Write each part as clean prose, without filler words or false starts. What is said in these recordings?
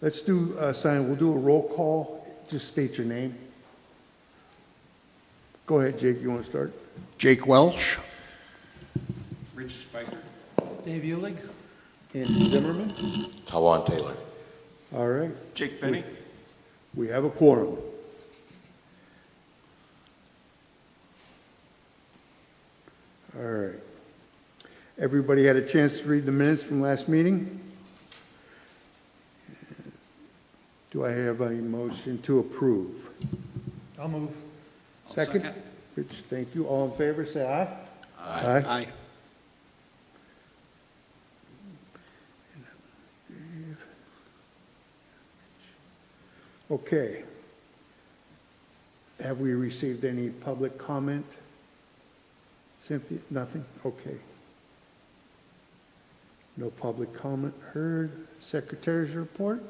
Let's do, Simon, we'll do a roll call. Just state your name. Go ahead, Jake, you want to start? Jake Welch. Rich Spiker. Dave Eulig. Andy Zimmerman? Tawan Taylor. All right, Jake Penny. we have a quorum. All right. Everybody had a chance to read the minutes from last meeting? Do I have a motion to approve? I'll move. Second? Rich, thank you. All in favor, say aye. Aye. Aye. Okay. Have we received any public comment? Cynthia, nothing? Okay. No public comment heard. Secretary's report?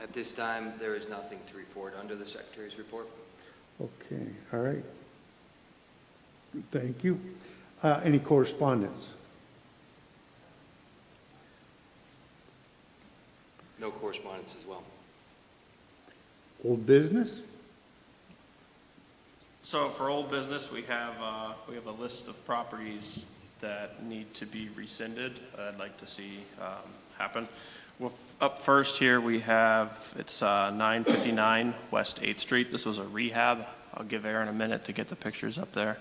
At this time, there is nothing to report under the Secretary's report. Okay, all right. Thank you. Any correspondence? No correspondence as well. Old business? So for old business, we have a list of properties that need to be rescinded. I'd like to see happen. Well, up first here we have, it's 959 West 8th Street. This was a rehab. I'll give Aaron a minute to get the pictures up there.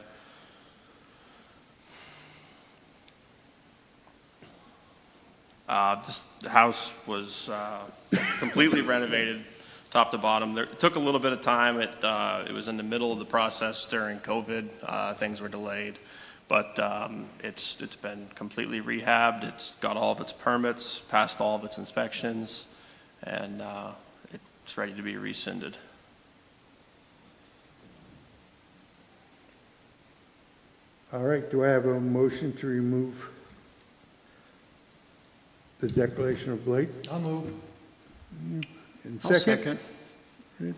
This house was completely renovated top to bottom. It took a little bit of time. It was in the middle of the process during COVID. Things were delayed, but it's been completely rehabbed. It's got all of its permits, passed all of its inspections, and it's ready to be rescinded. All right, do I have a motion to remove the declaration of blight? I'll move. And I'll second. Rich?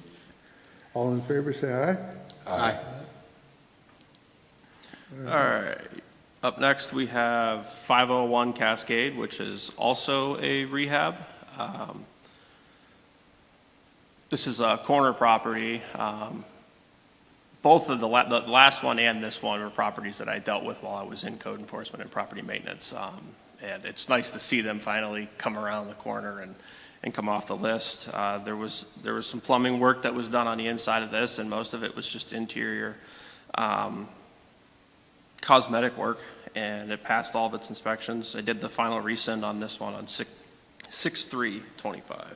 All in favor, say aye. Aye. All right. Up next, we have 501 Cascade, which is also a rehab. This is a corner property. Both of the last one and this one were properties that I dealt with while I was in code enforcement and property maintenance. And it's nice to see them finally come around the corner and come off the list. There was some plumbing work that was done on the inside of this, and most of it was just interior cosmetic work, and it passed all of its inspections. I did the final rescind on this one on 6/3/25.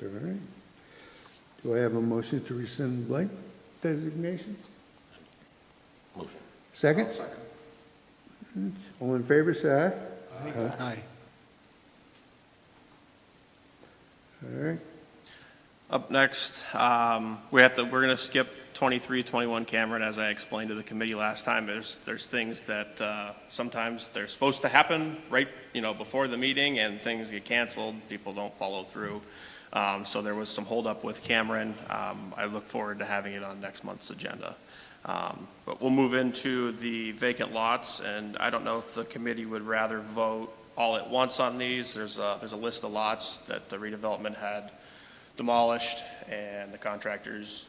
All right. Do I have a motion to rescind blight designation? Motion. Second? All in favor, say aye. Aye. All right. Up next, we're going to skip 23-21 Cameron, as I explained to the committee last time. There's things that sometimes they're supposed to happen right, before the meeting, and things get canceled. People don't follow through. So there was some holdup with Cameron. I look forward to having it on next month's agenda. But we'll move into the vacant lots, and I don't know if the committee would rather vote all at once on these. There's a list of lots that the redevelopment had demolished, and the contractors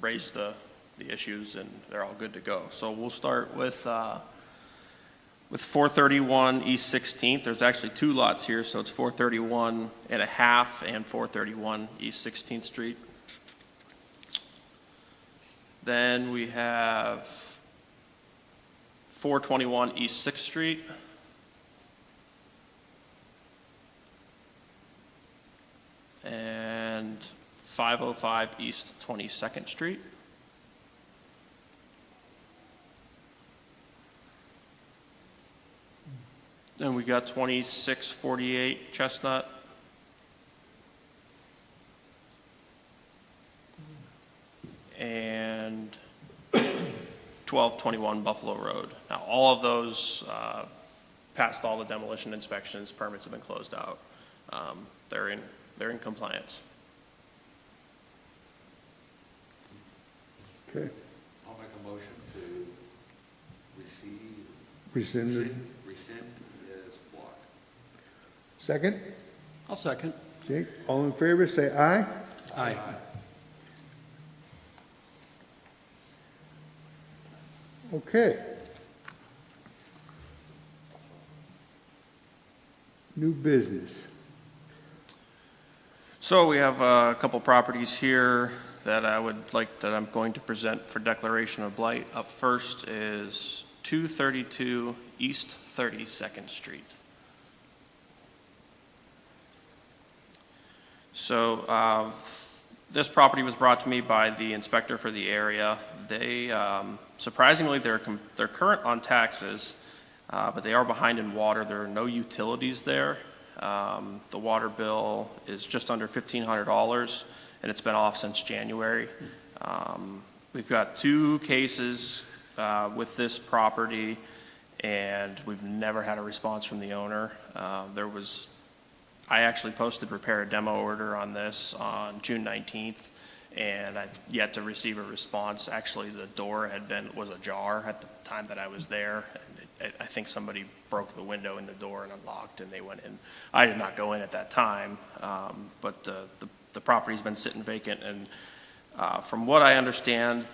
raised the issues, and they're all good to go. So we'll start with 431 East 16th. There's actually two lots here, so it's 431 and a half and 431 East 16th Street. Then we have 421 East 6th Street. And 505 East 22nd Street. Then we got 2648 Chestnut. And 1221 Buffalo Road. Now, all of those passed all the demolition inspections. Permits have been closed out. They're in compliance. Okay. I'll make a Rescind. Rescind is blocked. Second? I'll second. Jake, all in favor, say aye. Aye. Okay. New business. So we have a couple properties here that I'm going to present for declaration of blight. Up first is 232 East 32nd Street. So this property was brought to me by the inspector for the area. They, surprisingly, they're current on taxes, but they are behind in water. There are no utilities there. The water bill is just under $1,500, and it's been off since January. We've got 2 cases with this property, and we've never had a response from the owner. I actually posted repair a demo order on this on June 19th, and I've yet to receive a response. Actually, the door was ajar at the time that I was there. I think somebody broke the window in the door and unlocked, and they went in. I did not go in at that time, but the property's been sitting vacant, and from what I understand,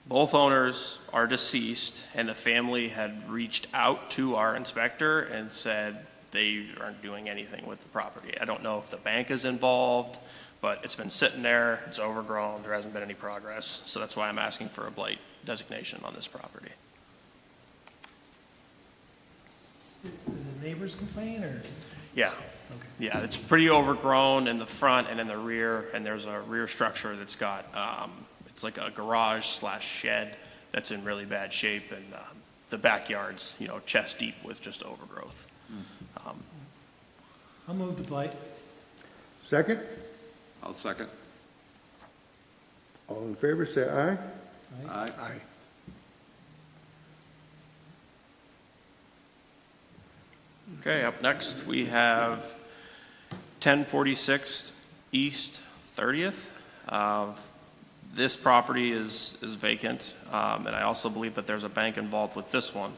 both owners are deceased, and the family had reached out to our inspector and said they aren't doing anything with the property. I don't know if the bank is involved, but it's been sitting there, it's overgrown, there hasn't been any progress, so that's why I'm asking for a blight designation on this property. Did the neighbors complain, or? Yeah. Okay. Yeah, it's pretty overgrown in the front and in the rear, and there's a rear structure that's got, it's like a garage / shed that's in really bad shape, and the backyard's, chest deep with just overgrowth. I'll move to blight. Second? I'll second. All in favor, say aye. Aye. Aye. Okay, up next, we have 1046 East 30th. This property is vacant, and I also believe that there's a bank involved with this one.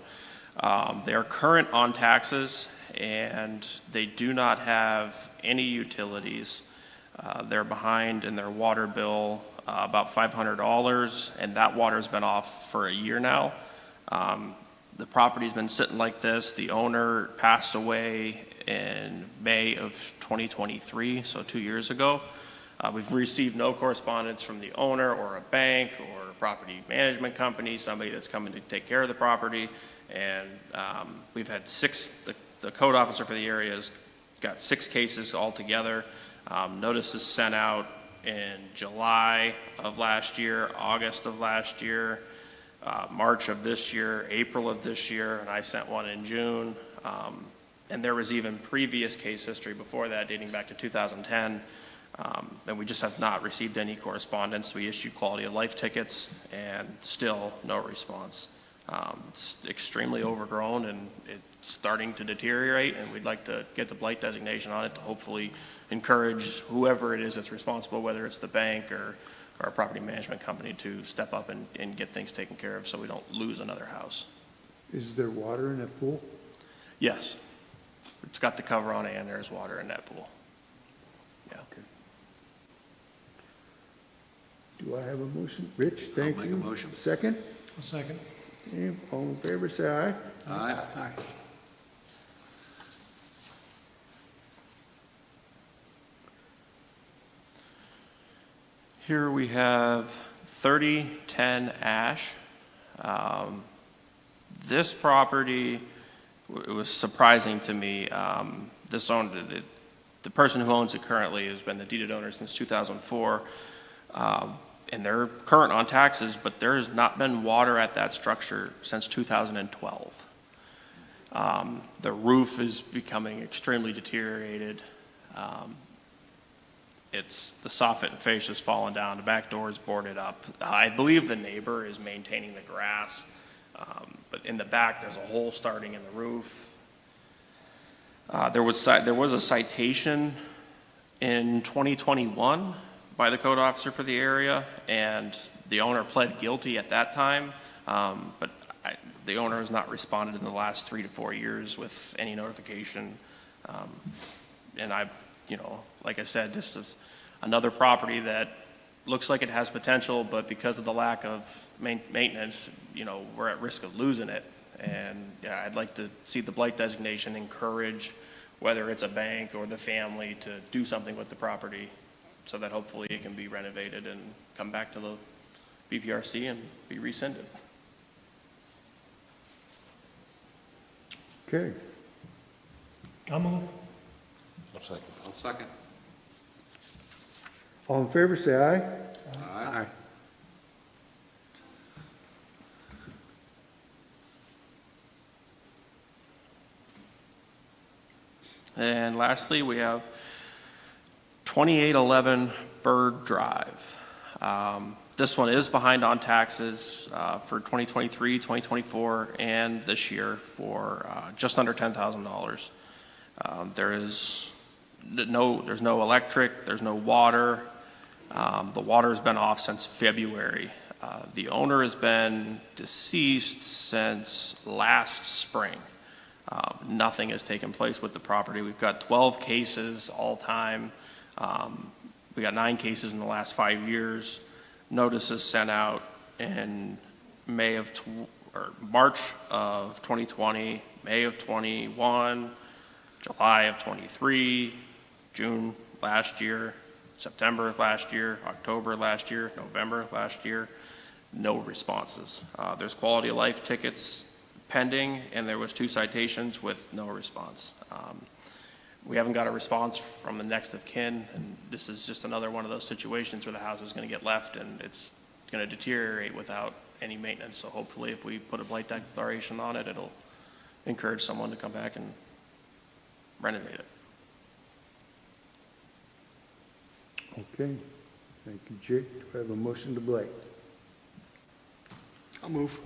They are current on taxes, and they do not have any utilities. They're behind in their water bill about $500, and that water's been off for a year now. The property's been sitting like this. The owner passed away in May of 2023, so 2 years ago. We've received no correspondence from the owner or a bank or a property management company, somebody that's coming to take care of the property. And we've had 6, the code officer for the area has got 6 cases altogether. Notices sent out in July of last year, August of last year, March of this year, April of this year, and I sent one in June. And there was even previous case history before that dating back to 2010. And we just have not received any correspondence. We issued quality of life tickets and still no response. It's extremely overgrown and it's starting to deteriorate, and we'd like to get the blight designation on it to hopefully encourage whoever it is that's responsible, whether it's the bank or a property management company, to step up and get things taken care of so we don't lose another house. Is there water in that pool? Yes, it's got the cover on it and there's water in that pool. Yeah. Okay. Do I have a motion? Rich, thank you. make a motion. Second? A second. Okay, all in favor, say aye. Aye. Aye. Here we have 3010 Ash. This property, it was surprising to me. The person who owns it currently has been the deeded owner since 2004. And they're current on taxes, but there has not been water at that structure since 2012. The roof is becoming extremely deteriorated. The soffit and fascia has fallen down. The back door is boarded up. I believe the neighbor is maintaining the grass, but in the back there's a hole starting in the roof. There was a citation in 2021 by the code officer for the area, and the owner pled guilty at that time. But The owner has not responded in the last 3 to 4 years with any notification. And I've, like I said, this is another property that looks like it has potential, but because of the lack of maintenance, we're at risk of losing it. And yeah, I'd like to see the blight designation encourage, whether it's a bank or the family, to do something with the property so that hopefully it can be renovated and come back to the BPRC and be rescinded. Okay. I'll move. I'll second. I'll second. All in favor, say aye. Aye. And lastly, we have 2811 Bird Drive. This one is behind on taxes for 2023, 2024, and this year for just under $10,000. There's no electric, there's no water. The water's been off since February. The owner has been deceased since last spring. Nothing has taken place with the property. We've got 12 cases all time. We got 9 cases in the last 5 years. Notices sent out in March of 2020, May of 21, July of 23, June last year, September last year, October last year, November last year. No responses. There's quality of life tickets pending, and there was 2 citations with no response. We haven't got a response from the next of kin, and this is just another one of those situations where the house is going to get left and it's going to deteriorate without any maintenance. So hopefully if we put a blight declaration on it, it'll encourage someone to come back and renovate it. Okay. Thank you, Jake. Do I have a motion to blight? I'll move.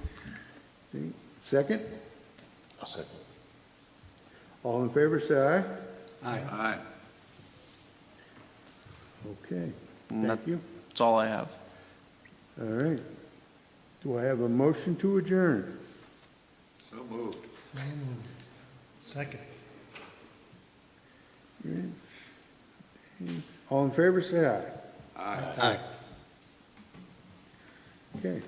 Okay. Second? I'll second. All in favor, say aye. Aye. Okay. And Thank you. That's all I have. All right. Do I have a motion to adjourn? So moved. So moved. Second. All in favor, say aye. Aye. Aye. Okay.